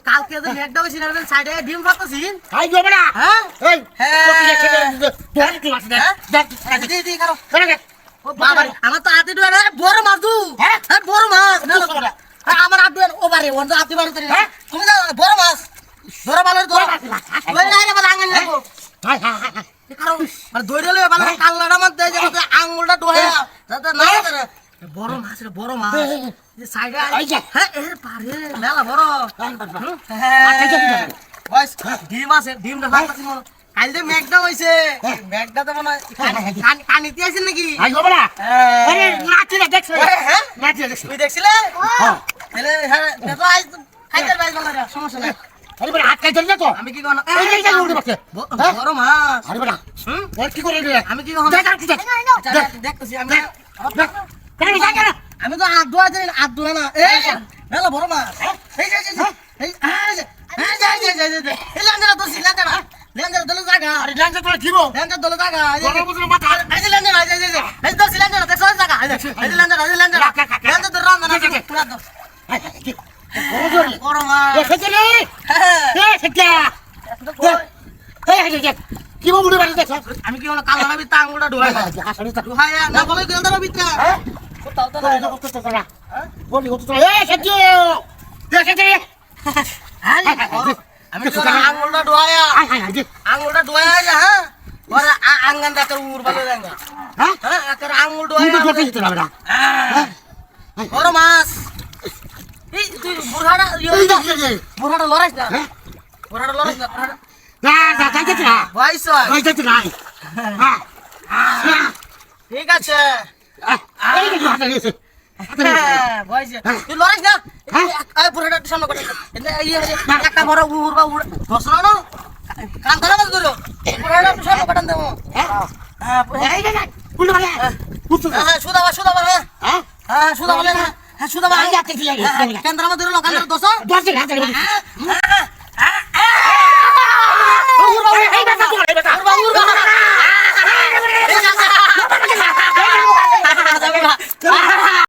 কালকে একটা বেশি সাইডে ডিম ফাটাছি আমার তো হাতে বড় মাছ দু বড় মাছ আমার হাত ওবারে হাতি বাড়ি তুমি বড় মাছ বড় মালের দৌড়ে কাল্লাটা মাছ দেয় আঙুলটা ডোয়া বড় মাছ রে বড় মাছ সাইডে পারে মেলা বড় ডিম আছে ডিমটা ফাটাছি কালকে মেঘটা হইছে মেঘটাতে মনে কানিতে আছেন নাকি তুই দেখছিলে সমস্যা নাই আমি কি বড় মাছ কি করে আমি কি দেখতেছি আমি তো আগ ধোয়া জানি আগ ধোয়া না মেলা বড় মাছ লেন্ডার দলে জায়গা আরে ল্যাংচা তোরা কি বল লেন্ডার দলে জায়গা বড় বুঝলো মাথা এই যে লেন্ডার এই তো লেন্ডার দেখছ জায়গা এই যে লেন্ডার লেন্ডার তো রান্না না পুরা দাও বড় মাছ দেখেছ রে সেটা কি বলবো বাড়ি দেখছ আমি কি কালা না বিতা আঙুলটা ঢোয়া আসলে তো ঢোয়া না বলে গেলদার বিতা কোথাও তো বলি কত তোরা বলি কত তোরা সেটা দেখেছ রে আমি তো আঙুলটা ঢোয়া আঙুলটা ঢোয়া হ্যাঁ ওরা আঙ্গান দাকে উড়বালে দেঙ্গা হ্যাঁ আকার আঙুল ঢোয়া তুই করতে দিতে না বড় মাছ এই তুই বুড়াটা লড়াইছ না বুড়াটা লড়াইছ না না যাইতে না বয়স যাইতে না ঠিক আছে এই যে হাতে গেছে বয়স তুই লড়াইছ না এই বুড়াটা সামনে করে একটা বড় উড়বা উড় ধসলো না কান ধরে মাছ ধরো বুড়াটা সামনে কাটান দেবো হ্যাঁ এই যে কুল বলে কুচু হ্যাঁ সুদাবা হ্যাঁ সুদাবা হ্যাঁ সুদাবা যাতে কি লাগে কেন্দ্র মধ্যে লোকাল দোষ দশ হাজার